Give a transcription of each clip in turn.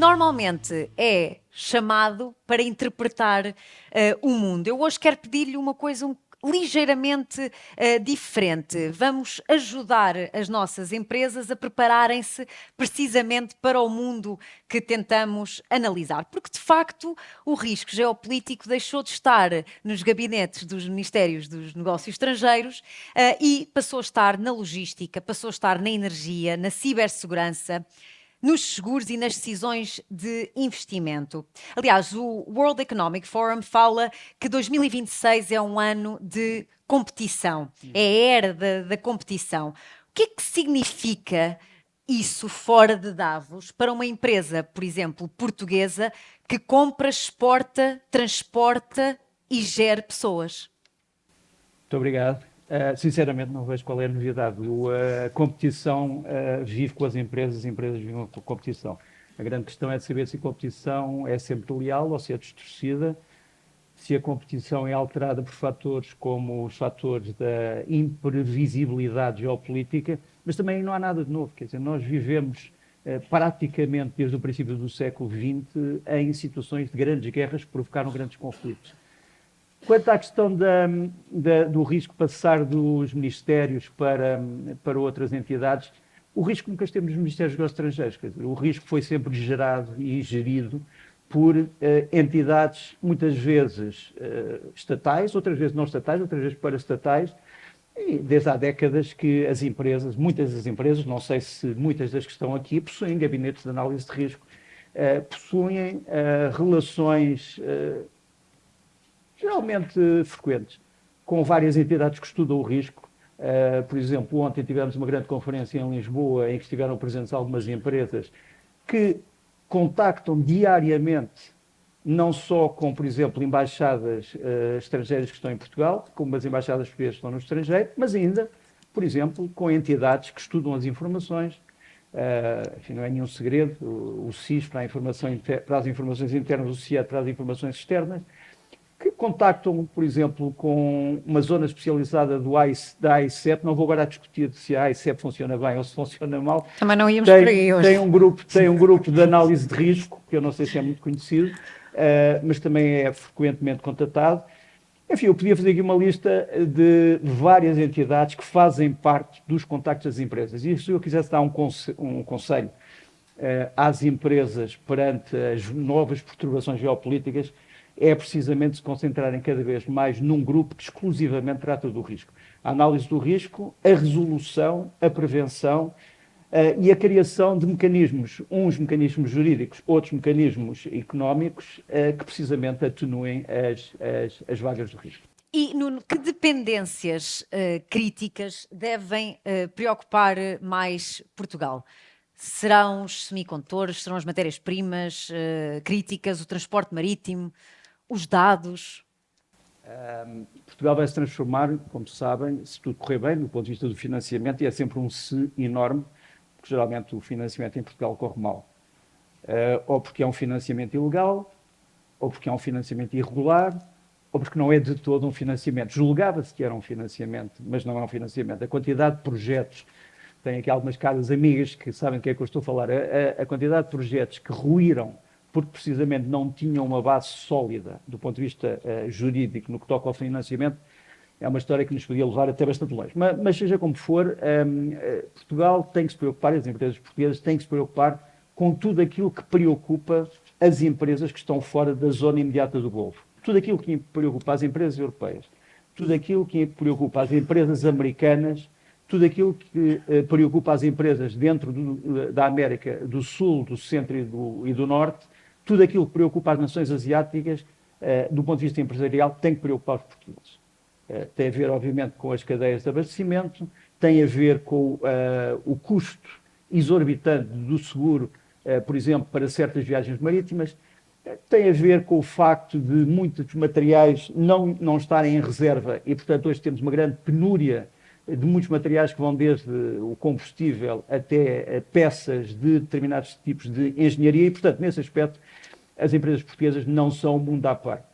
normalmente é chamado para interpretar o mundo. Eu hoje quero pedir-lhe uma coisa ligeiramente diferente. Vamos ajudar as nossas empresas a prepararem-se precisamente para o mundo que tentamos analisar, porque de facto o risco geopolítico deixou de estar nos gabinetes dos Ministérios dos Negócios Estrangeiros e passou a estar na logística, passou a estar na energia, na cibersegurança, nos seguros e nas decisões de investimento. Aliás, o World Economic Forum fala que 2026 é um ano de competição, é a era da competição. O que é que significa isso fora de Davos para uma empresa, por exemplo, portuguesa, que compra, exporta, transporta e gera pessoas? Muito obrigado. Sinceramente, não vejo qual é a novidade. A competição vive com as empresas vivem com a competição. A grande questão é de saber se a competição é sempre leal ou se é distorcida, se a competição é alterada por fatores como os fatores da imprevisibilidade geopolítica, mas também não há nada de novo. Quer dizer, nós vivemos praticamente desde o princípio do século XX em situações de grandes guerras que provocaram grandes conflitos. Quanto à questão do risco passar dos ministérios para outras entidades, o risco nunca esteve nos Ministérios dos Negócios Estrangeiros. Quer dizer, o risco foi sempre gerado e gerido por entidades, muitas vezes estatais, outras vezes não estatais, outras vezes paraestatais, e desde há décadas que as empresas, muitas das empresas, não sei se muitas das que estão aqui, possuem gabinetes de análise de risco, possuem relações geralmente frequentes, com várias entidades que estudam o risco. Por exemplo, ontem tivemos uma grande conferência em Lisboa em que estiveram presentes algumas empresas que contactam diariamente, não só com, por exemplo, embaixadas estrangeiras que estão em Portugal, como as embaixadas portuguesas que estão no estrangeiro, mas ainda, por exemplo, com entidades que estudam as informações. Enfim, não é nenhum segredo, o SIS para as informações internas, o CIED para as informações externas, que contactam, por exemplo, com uma zona especializada da AICEP. Não vou agora discutir se a AICEP funciona bem ou se funciona mal. Também não íamos por aí hoje. Tem um grupo de análise de risco, que eu não sei se é muito conhecido, mas também é frequentemente contatado. Enfim, eu podia fazer aqui uma lista de várias entidades que fazem parte dos contactos das empresas. E se eu quisesse dar um conselho às empresas perante as novas perturbações geopolíticas, é precisamente se concentrarem cada vez mais num grupo que exclusivamente trata do risco. A análise do risco, a resolução, a prevenção e a criação de mecanismos, uns mecanismos jurídicos, outros mecanismos económicos, que precisamente atenuem as vagas do risco. E, Nuno, que dependências críticas devem preocupar mais Portugal? Serão os semicondutores, serão as matérias-primas críticas, o transporte marítimo, os dados? Portugal vai se transformar, como sabem, se tudo correr bem, do ponto de vista do financiamento, e é sempre um se enorme, porque geralmente o financiamento em Portugal corre mal. Ou porque é um financiamento ilegal, ou porque é um financiamento irregular, ou porque não é de todo um financiamento. Julgava-se que era um financiamento, mas não é um financiamento. A quantidade de projetos, tenho aqui algumas caras amigas que sabem do que é que eu estou a falar, a quantidade de projetos que ruíram porque precisamente não tinham uma base sólida do ponto de vista jurídico no que toca ao financiamento, é uma história que nos podia levar até bastante longe. Mas seja como for, Portugal tem que se preocupar, as empresas portuguesas têm que se preocupar com tudo aquilo que preocupa as empresas que estão fora da zona imediata do Golfo. Tudo aquilo que preocupa as empresas europeias, tudo aquilo que preocupa as empresas americanas, tudo aquilo que preocupa as empresas dentro da América do Sul, do Centro e do Norte, tudo aquilo que preocupa as nações asiáticas, do ponto de vista empresarial, tem que preocupar os portugueses. Tem a ver, obviamente, com as cadeias de abastecimento, tem a ver com o custo exorbitante do seguro, por exemplo, para certas viagens marítimas, tem a ver com o facto de muitos materiais não estarem em reserva e, portanto, hoje temos uma grande penúria de muitos materiais que vão desde o combustível até peças de determinados tipos de engenharia e, portanto, nesse aspecto, as empresas portuguesas não são um mundo à parte.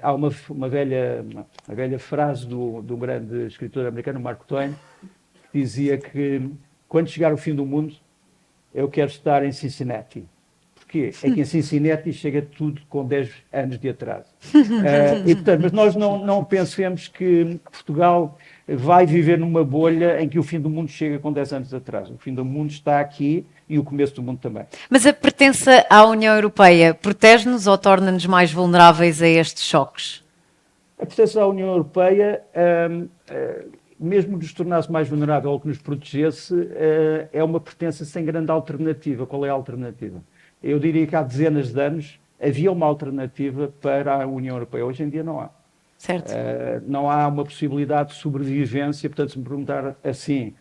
Há uma velha frase do grande escritor americano, Mark Twain, que dizia que quando chegar o fim do mundo, eu quero estar em Cincinnati, porquê? É que em Cincinnati chega tudo com 10 anos de atraso. Portanto, mas nós não pensemos que Portugal vai viver numa bolha em que o fim do mundo chega com 10 anos de atraso. O fim do mundo está aqui e o começo do mundo também. Mas a pertença à União Europeia protege-nos ou torna-nos mais vulneráveis a estes choques? A pertença à União Europeia, mesmo nos tornasse mais vulnerável ou que nos protegesse, é uma pertença sem grande alternativa. Qual é a alternativa? Eu diria que há dezenas de anos havia uma alternativa para a União Europeia. Hoje em dia não há. Certo. Não há uma possibilidade de sobrevivência. Portanto, se me perguntar assim,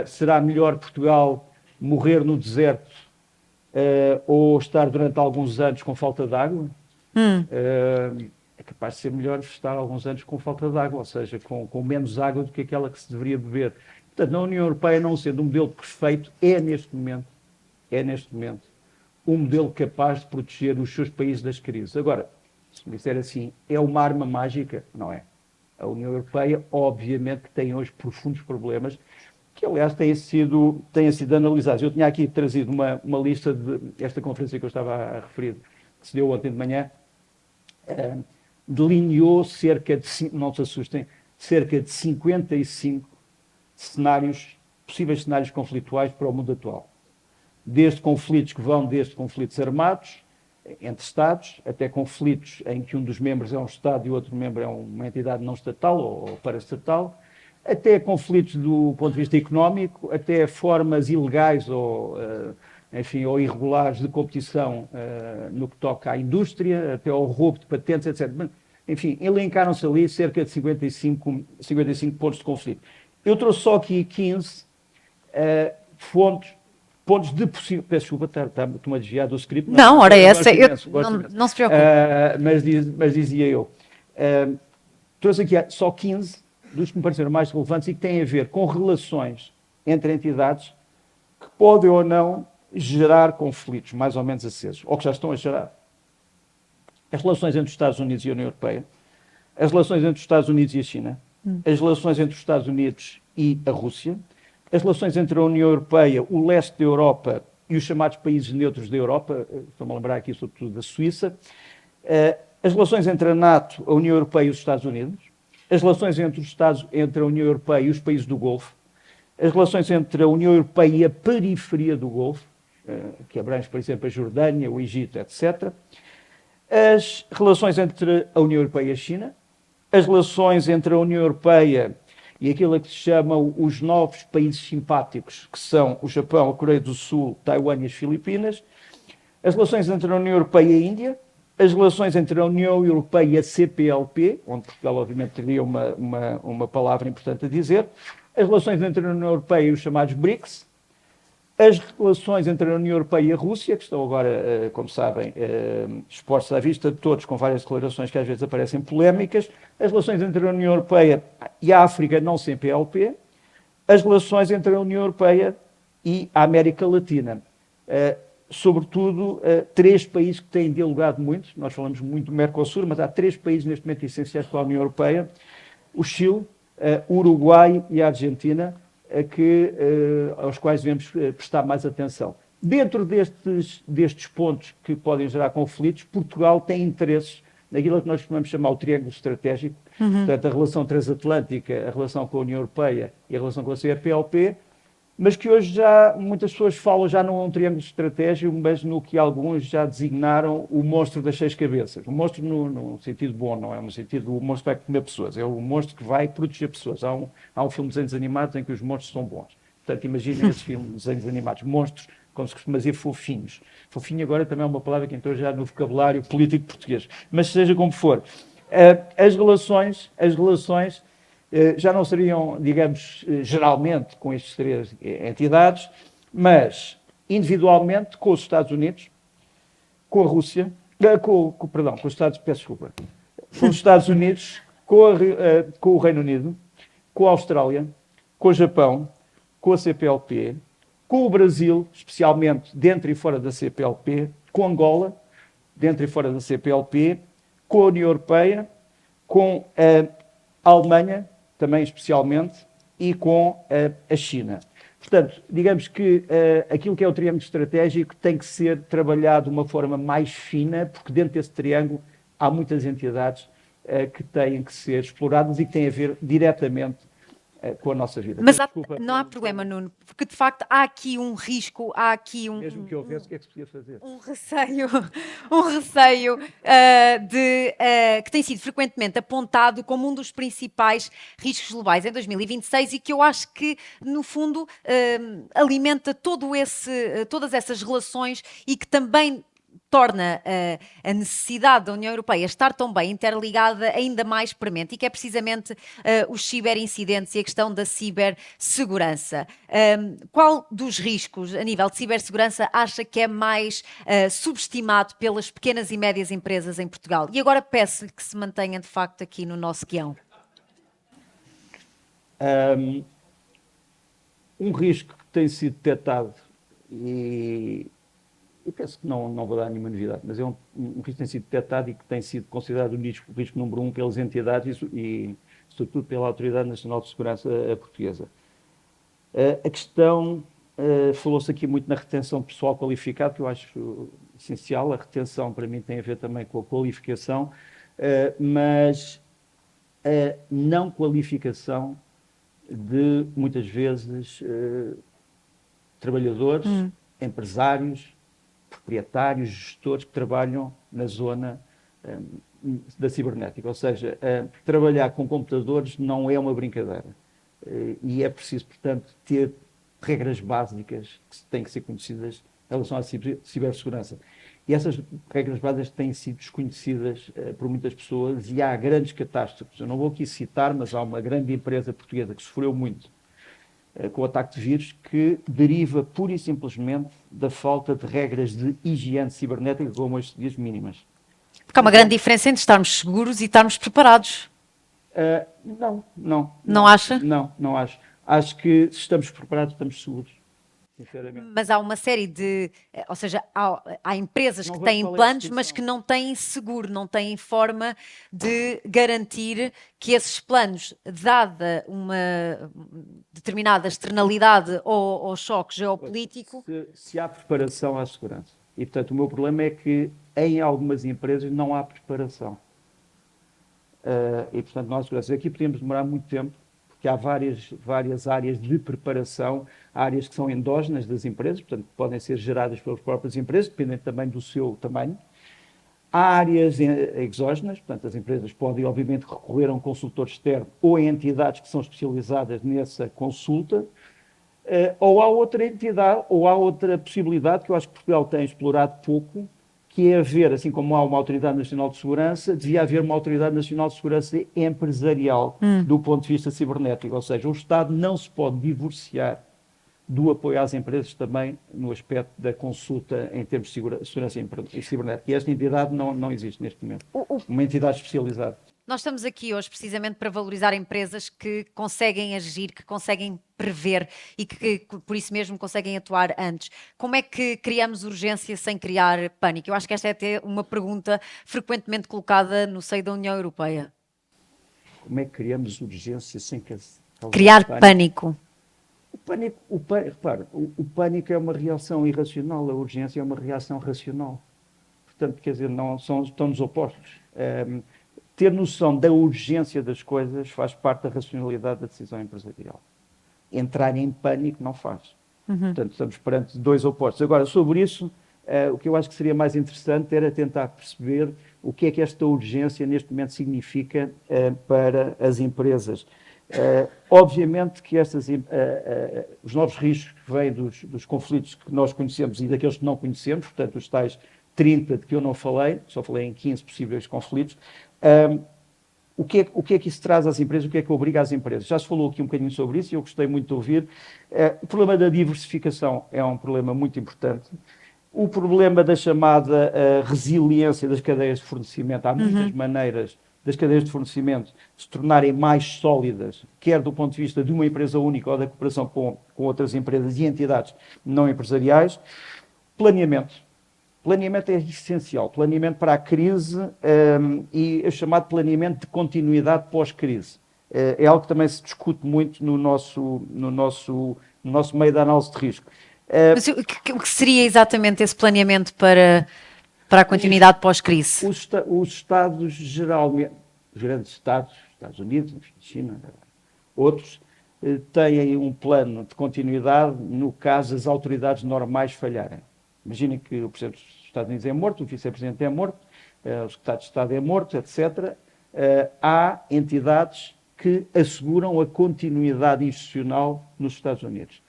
será melhor Portugal morrer no deserto ou estar durante alguns anos com falta de água? É capaz de ser melhor estar alguns anos com falta de água, ou seja, com menos água do que aquela que se deveria beber. Portanto, na União Europeia, não sendo um modelo perfeito, é neste momento, um modelo capaz de proteger os seus países das crises. Agora, se me disser assim, é uma arma mágica? Não é. A União Europeia, obviamente, que tem hoje profundos problemas, que, aliás, têm sido analisados. Eu tinha aqui trazido uma lista esta conferência que eu estava a referir, que se deu ontem de manhã, delineou cerca de, não se assustem, cerca de 55 possíveis cenários conflituais para o mundo atual. Desde conflitos que vão desde conflitos armados, entre Estados, até conflitos em que um dos membros é um Estado e o outro membro é uma entidade não estatal ou paraestatal, até conflitos do ponto de vista económico, até formas ilegais ou irregulares de competição no que toca à indústria, até ao roubo de patentes, etc. Enfim, elencaram-se ali cerca de 55 pontos de conflito. Eu trouxe só aqui 15 pontos de possível... Peço desculpa, estou-me a desviar do script. Não, ora essa, não se preocupe. Mas dizia eu, trouxe aqui só 15 dos que me pareceram mais relevantes e que têm a ver com relações entre entidades que podem ou não gerar conflitos mais ou menos acesos, ou que já estão a gerar. As relações entre os Estados Unidos e a União Europeia, as relações entre os Estados Unidos e a China, as relações entre os Estados Unidos e a Rússia, as relações entre a União Europeia, o leste da Europa e os chamados países neutros da Europa, estou-me a lembrar aqui sobretudo da Suíça, as relações entre a NATO, a União Europeia e os Estados Unidos, as relações entre a União Europeia e os países do Golfo, as relações entre a União Europeia e a periferia do Golfo, que abrange, por exemplo, a Jordânia, o Egito, etc., as relações entre a União Europeia e a China, as relações entre a União Europeia e aquilo a que se chamam os novos países simpáticos, que são o Japão, a Coreia do Sul, Taiwan e as Filipinas, as relações entre a União Europeia e a Índia, as relações entre a União Europeia e a CPLP, onde Portugal obviamente teria uma palavra importante a dizer, as relações entre a União Europeia e os chamados BRICS, as relações entre a União Europeia e a Rússia, que estão agora, como sabem, expostas à vista de todos, com várias declarações que às vezes aparecem polémicas, as relações entre a União Europeia e a África não CPLP, as relações entre a União Europeia e a América Latina. Sobretudo, 3 países que têm dialogado muito, nós falamos muito do Mercosul, mas há 3 países neste momento essenciais para a União Europeia, o Chile, o Uruguai e a Argentina, aos quais devemos prestar mais atenção. Dentro destes pontos que podem gerar conflitos, Portugal tem interesses naquilo que nós costumamos chamar o triângulo estratégico, portanto, a relação transatlântica, a relação com a União Europeia e a relação com a CPLP, mas que hoje já muitas pessoas falam já não é um triângulo estratégico, mas no que alguns já designaram o monstro das 6 cabeças. O monstro no sentido bom, não é no sentido o monstro vai comer pessoas, é o monstro que vai proteger pessoas. Há um filme de desenhos animados em que os monstros são bons. Portanto, imaginem esse filme de desenhos animados. Monstros, como se costuma dizer, fofinhos. Fofinho agora também é uma palavra que entrou já no vocabulário político português. Mas seja como for, as relações já não seriam, digamos, geralmente com estas 3 entidades, mas individualmente com os Estados Unidos, com a Rússia, com os Estados Unidos, com o Reino Unido, com a Austrália, com o Japão, com a CPLP, com o Brasil, especialmente dentro e fora da CPLP, com Angola, dentro e fora da CPLP, com a União Europeia, com a Alemanha, também especialmente, e com a China. Portanto, digamos que aquilo que é o triângulo estratégico tem que ser trabalhado de uma forma mais fina, porque dentro desse triângulo há muitas entidades que têm que ser exploradas e que têm a ver diretamente com a nossa vida. Mas Desculpa, não há problema, Nuno, porque de facto há aqui um risco, há aqui mesmo que houvesse, o que é que se podia fazer? um receio, um receio que tem sido frequentemente apontado como um dos principais riscos globais em 2026 e que eu acho que, no fundo, alimenta todas essas relações e que também torna a necessidade da União Europeia estar tão bem interligada ainda mais premente e que é precisamente os ciberincidentes e a questão da cibersegurança. Qual dos riscos a nível de cibersegurança acha que é mais subestimado pelas pequenas e médias empresas em Portugal? E agora peço-lhe que se mantenha de facto aqui no nosso guião. Um risco que tem sido detectado e penso que não vou dar nenhuma novidade, mas é um risco que tem sido detectado e que tem sido considerado o risco número 1 pelas entidades e sobretudo pela Autoridade Nacional de Segurança Portuguesa. A questão, falou-se aqui muito na retenção de pessoal qualificado, que eu acho essencial. A retenção para mim tem a ver também com a qualificação, mas a não qualificação de, muitas vezes, trabalhadores, empresários, proprietários, gestores que trabalham na zona da cibernética. Ou seja, trabalhar com computadores não é uma brincadeira. E é preciso, portanto, ter regras básicas que têm que ser conhecidas em relação à cibersegurança. E essas regras básicas têm sido desconhecidas por muitas pessoas e há grandes catástrofes. Eu não vou aqui citar, mas há uma grande empresa portuguesa que sofreu muito com o ataque de vírus, que deriva pura e simplesmente da falta de regras de higiene cibernética como as dias mínimas. Porque há uma grande diferença entre estarmos seguros e estarmos preparados. Não acha? Não acho. Acho que se estamos preparados, estamos seguros. Sinceramente. Mas há uma série de, ou seja, há empresas Não que vejo têm qual é a planos, distinção. mas que não têm seguro, não têm forma de garantir que esses planos, dada uma determinada externalidade ou choque geopolítico. Se há preparação à segurança. E, portanto, o meu problema é que em algumas empresas não há preparação. E, portanto, não há segurança. Aqui podemos demorar muito tempo, porque há várias áreas de preparação, áreas que são endógenas das empresas, portanto, podem ser geradas pelas próprias empresas, dependendo também do seu tamanho. Há áreas exógenas, portanto, as empresas podem, obviamente, recorrer a um consultor externo ou a entidades que são especializadas nessa consulta, ou há outra entidade, ou há outra possibilidade que eu acho que Portugal tem explorado pouco, que é haver, assim como há uma Autoridade Nacional de Segurança, devia haver uma Autoridade Nacional de Segurança empresarial do ponto de vista cibernético. Ou seja, o Estado não se pode divorciar do apoio às empresas também no aspecto da consulta em termos de segurança cibernética. E esta entidade não existe neste momento. Uma entidade especializada. Nós estamos aqui hoje precisamente para valorizar empresas que conseguem agir, que conseguem prever e que por isso mesmo conseguem atuar antes. Como é que criamos urgência sem criar pânico? Eu acho que esta é até uma pergunta frequentemente colocada no seio da União Europeia. Como é que criamos urgência sem criar pânico? Repare, o pânico é uma reação irracional, a urgência é uma reação racional. Portanto, quer dizer, estão-nos opostos. Ter noção da urgência das coisas faz parte da racionalidade da decisão empresarial. Entrar em pânico não faz. Portanto, estamos perante dois opostos. Agora, sobre isso, o que eu acho que seria mais interessante era tentar perceber o que é que esta urgência neste momento significa para as empresas. Obviamente que os novos riscos que vêm dos conflitos que nós conhecemos e daqueles que não conhecemos, portanto, os tais 30 de que eu não falei, só falei em 15 possíveis conflitos, o que é que isso traz às empresas, o que é que obriga às empresas? Já se falou aqui um bocadinho sobre isso e eu gostei muito de ouvir. O problema da diversificação é um problema muito importante. O problema da chamada resiliência das cadeias de fornecimento. Há muitas maneiras das cadeias de fornecimento se tornarem mais sólidas, quer do ponto de vista de uma empresa única ou da cooperação com outras empresas e entidades não empresariais. Planeamento. Planeamento é essencial. Planeamento para a crise e é chamado planeamento de continuidade pós-crise. É algo que também se discute muito no nosso no nosso meio da análise de risco. Mas o que seria exatamente esse planeamento para a continuidade pós-crise? Os Estados, geralmente, os grandes Estados, Estados Unidos, China, outros, têm um plano de continuidade no caso as autoridades normais falharem. Imaginem que o Presidente dos Estados Unidos é morto, o Vice-Presidente é morto, o Secretário de Estado é morto, etc. Há entidades que asseguram a continuidade institucional nos Estados Unidos.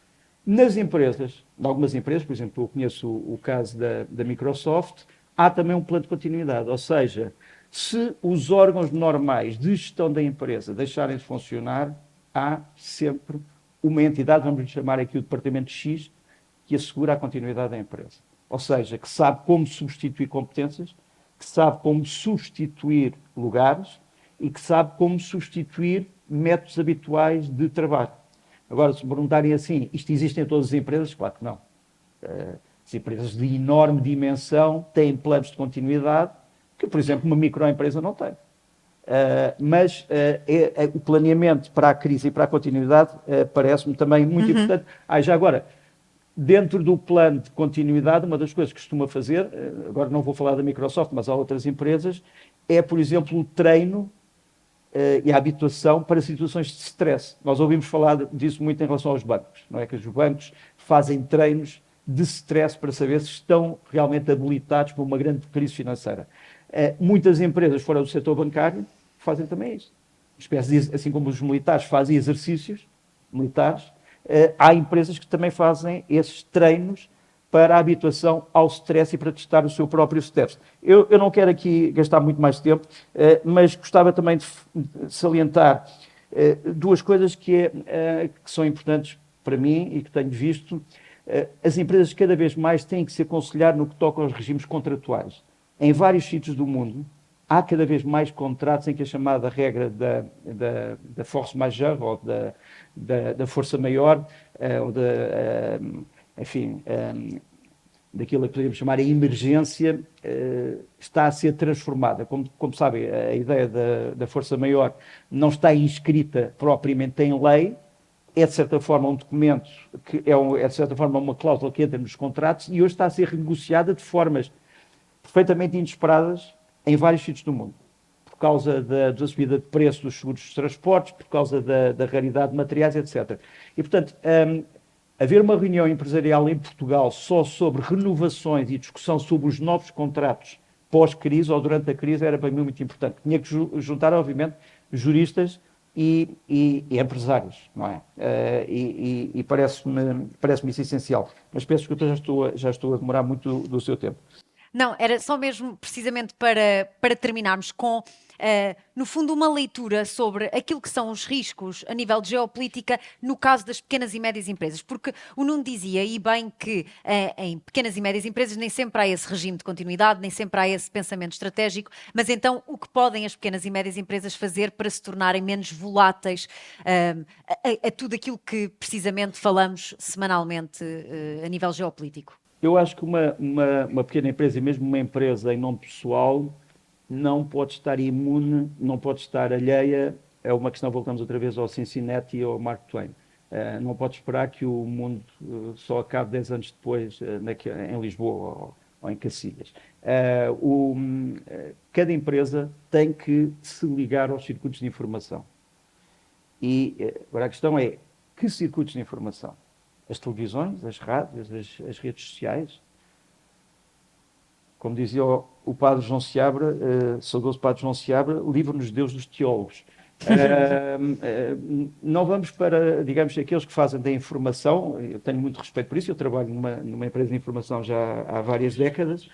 Nas empresas, em algumas empresas, por exemplo, eu conheço o caso da Microsoft, há também um plano de continuidade, ou seja, se os órgãos normais de gestão da empresa deixarem de funcionar, há sempre uma entidade, vamos chamar aqui o Departamento X, que assegura a continuidade da empresa. Ou seja, que sabe como substituir competências, que sabe como substituir lugares e que sabe como substituir métodos habituais de trabalho. Agora, se me perguntarem assim, isto existe em todas as empresas? Claro que não. As empresas de enorme dimensão têm planos de continuidade que, por exemplo, uma microempresa não tem. Mas o planeamento para a crise e para a continuidade parece-me também muito importante. Já agora, dentro do plano de continuidade, uma das coisas que costuma fazer, agora não vou falar da Microsoft, mas há outras empresas, é, por exemplo, o treino e a habituação para situações de stress. Nós ouvimos falar disso muito em relação aos bancos, não é? Que os bancos fazem treinos de stress para saber se estão realmente habilitados para uma grande crise financeira. Muitas empresas fora do setor bancário fazem também isso. Assim como os militares fazem exercícios militares, há empresas que também fazem esses treinos para a habituação ao stress e para testar o seu próprio stress. Eu não quero aqui gastar muito mais tempo, mas gostava também de salientar duas coisas que são importantes para mim e que tenho visto. As empresas cada vez mais têm que se aconselhar no que toca aos regimes contratuais. Em vários sítios do mundo, há cada vez mais contratos em que a chamada regra da force majeure, ou da força maior, ou enfim, daquilo que poderíamos chamar a emergência, está a ser transformada. Como sabem, a ideia da força maior não está inscrita propriamente em lei, é de certa forma um documento, que é de certa forma uma cláusula que entra nos contratos e hoje está a ser renegociada de formas perfeitamente inesperadas em vários sítios do mundo. Por causa da subida de preço dos seguros de transportes, por causa da raridade de materiais, etc. E, portanto, haver uma reunião empresarial em Portugal só sobre renovações e discussão sobre os novos contratos pós-crise ou durante a crise era para mim muito importante. Tinha que juntar, obviamente, juristas e empresários, não é? E parece-me isso essencial. Mas peço desculpa, já estou a demorar muito do seu tempo. Não, era só mesmo precisamente para terminarmos com, no fundo, uma leitura sobre aquilo que são os riscos a nível de geopolítica no caso das pequenas e médias empresas. Porque o Nuno dizia, e bem, que em pequenas e médias empresas nem sempre há esse regime de continuidade, nem sempre há esse pensamento estratégico, mas então o que podem as pequenas e médias empresas fazer para se tornarem menos voláteis a tudo aquilo que precisamente falamos semanalmente a nível geopolítico? Eu acho que uma pequena empresa, e mesmo uma empresa em nome pessoal, não pode estar imune, não pode estar alheia a uma questão, voltamos outra vez ao Cincinnati e ao Mark Twain. Não pode esperar que o mundo só acabe 10 anos depois em Lisboa ou em Cacilhas. Cada empresa tem que se ligar aos circuitos de informação. E agora a questão é, que circuitos de informação? As televisões, as rádios, as redes sociais. Como dizia o padre João Seabra, saudoso padre João Seabra, livra-nos Deus dos teólogos. Não vamos para, digamos, aqueles que fazem da informação. Eu tenho muito respeito por isso, eu trabalho numa empresa de informação já há várias décadas.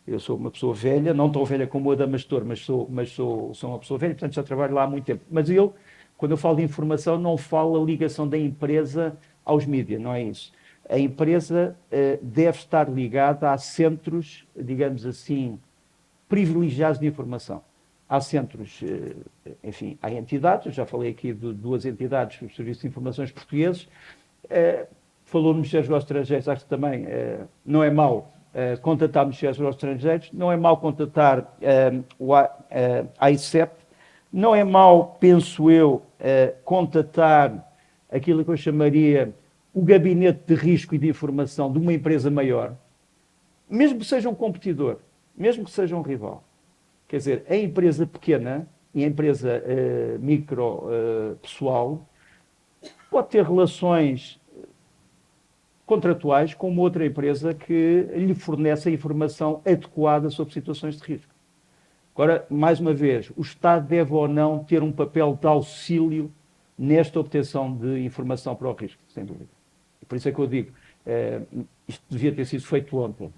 Eu sou uma pessoa velha, não tão velha como o Adamastor, mas sou uma pessoa velha, portanto já trabalho lá há muito tempo. Mas quando eu falo de informação, não falo a ligação da empresa aos mídias, não é isso. A empresa deve estar ligada a centros, digamos assim, privilegiados de informação. Há centros, enfim, há entidades, eu já falei aqui de duas entidades, os Serviços de Informações Portugueses, falou no Ministério dos Estrangeiros, acho que também não é mau contatar o Ministério dos Estrangeiros, não é mau contatar a AICEP, não é mau, penso eu, contatar aquilo que eu chamaria o gabinete de risco e de informação de uma empresa maior, mesmo que seja um competidor, mesmo que seja um rival. Quer dizer, a empresa pequena e a empresa micro pessoal pode ter relações contratuais com uma outra empresa que lhe fornece a informação adequada sobre situações de risco. Agora, mais uma vez, o Estado deve ou não ter um papel de auxílio nesta obtenção de informação para o risco, sem dúvida. Por isso é que eu digo, isto devia ter sido feito ontem.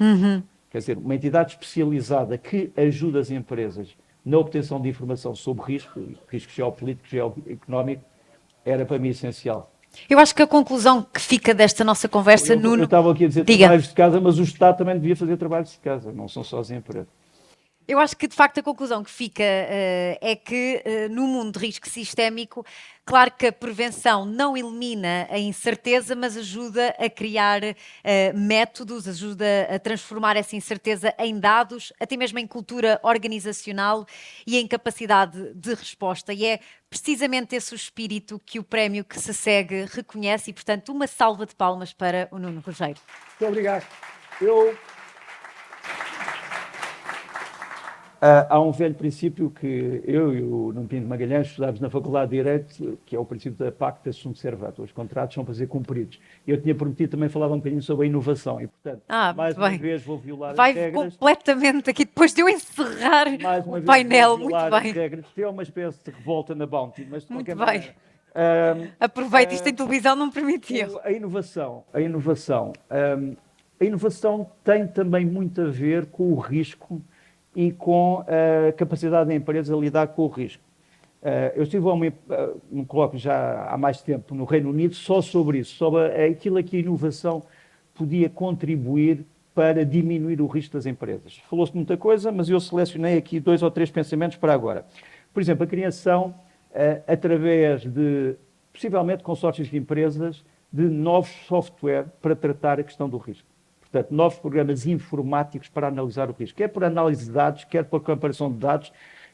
Quer dizer, uma entidade especializada que ajuda as empresas na obtenção de informação sobre risco geopolítico, geoeconómico, era para mim essencial. Eu acho que a conclusão que fica desta nossa conversa, Nuno... Eu estava aqui a dizer trabalhos de casa, mas o Estado também devia fazer trabalhos de casa, não são só as empresas. Eu acho que, de facto, a conclusão que fica é que, no mundo de risco sistémico, claro que a prevenção não elimina a incerteza, mas ajuda a criar métodos, ajuda a transformar essa incerteza em dados, até mesmo em cultura organizacional e em capacidade de resposta. E é precisamente esse o espírito que o prémio que se segue reconhece e, portanto, uma salva de palmas para o Nuno Rogério. Muito obrigado. Há um velho princípio que eu e o Nuno Pinto Magalhães estudámos na Faculdade de Direito, que é o princípio da pacta sunt servanda. Os contratos são para ser cumpridos. Eu tinha prometido também falar um bocadinho sobre a inovação e, portanto, mais uma vez vou violar as regras. Vai completamente aqui, depois de eu encerrar o painel. Muito bem. Regras. É uma espécie de revolta na Bounty, mas de qualquer maneira... Aproveito, isto em televisão não permitiu. A inovação tem também muito a ver com o risco e com a capacidade da empresa a lidar com o risco. Eu estive num colóquio já há mais tempo no Reino Unido só sobre isso, sobre aquilo a que a inovação podia contribuir para diminuir o risco das empresas. Falou-se muita coisa, mas eu selecionei aqui 2 ou 3 pensamentos para agora. Por exemplo, a criação, através de, possivelmente, consórcios de empresas, de novos software para tratar a questão do risco. Portanto, novos programas informáticos para analisar o risco, quer por análise de dados, quer por comparação de dados,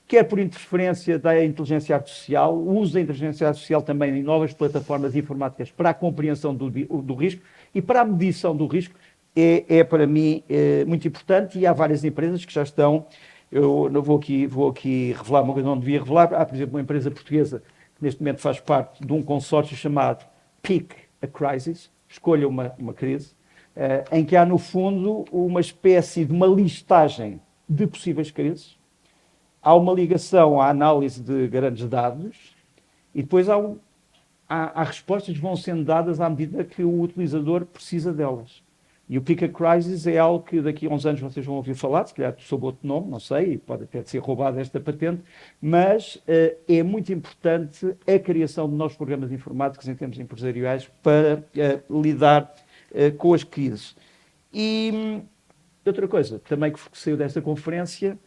quer por interferência da inteligência artificial, o uso da inteligência artificial também em novas plataformas informáticas para a compreensão do risco e para a medição do risco, é para mim muito importante e há várias empresas que já estão, eu não vou aqui revelar uma coisa que não devia revelar, há, por exemplo, uma empresa portuguesa que neste momento faz parte de um consórcio chamado Pick a Crisis, escolha uma crise, em que há, no fundo, uma espécie de uma listagem de possíveis crises, há uma ligação à análise de grandes dados e depois há respostas que vão sendo dadas à medida que o utilizador precisa delas. E o Pick a Crisis é algo que daqui a uns anos vocês vão ouvir falar, se calhar sob outro nome, não sei, pode até ser roubada esta patente, mas é muito importante a criação de novos programas informáticos em termos empresariais para lidar com as crises. E outra coisa, também que saiu desta conferência,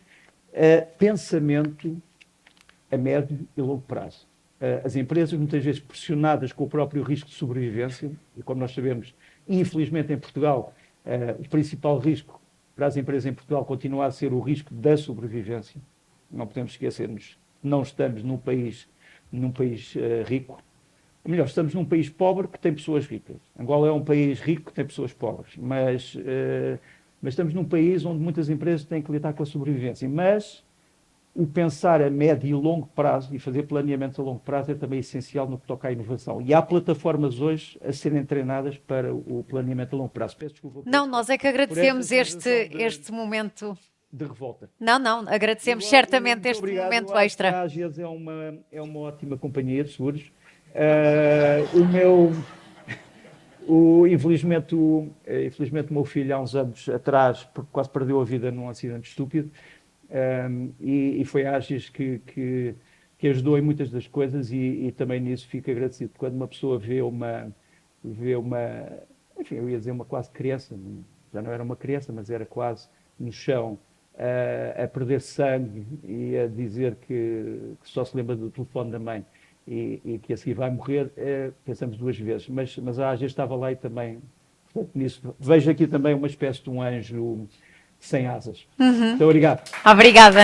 pensamento a médio e longo prazo. As empresas, muitas vezes pressionadas com o próprio risco de sobrevivência, e como nós sabemos, infelizmente em Portugal, o principal risco para as empresas em Portugal continua a ser o risco da sobrevivência. Não podemos esquecer-nos, não estamos num país rico. Ou melhor, estamos num país pobre que tem pessoas ricas. Angola é um país rico que tem pessoas pobres, mas estamos num país onde muitas empresas têm que lidar com a sobrevivência. Mas o pensar a médio e longo prazo e fazer planeamento a longo prazo é também essencial no que toca à inovação. E há plataformas hoje a serem treinadas para o planeamento a longo prazo. Peço desculpa. Não, nós é que agradecemos este momento. De revolta. Não, agradecemos certamente este momento extra. A AGES é uma ótima companhia de seguros. Infelizmente o meu filho há uns anos atrás quase perdeu a vida num acidente estúpido e foi a AGES que ajudou em muitas das coisas e também nisso fico agradecido. Quando uma pessoa vê uma, enfim, eu ia dizer uma quase criança, já não era uma criança, mas era quase no chão, a perder sangue e a dizer que só se lembra do telefone da mãe e que a seguir vai morrer, pensamos 2 vezes. Mas a AGES estava lá e também, portanto, nisso, vejo aqui também uma espécie de um anjo sem asas. Muito obrigado. Obrigada.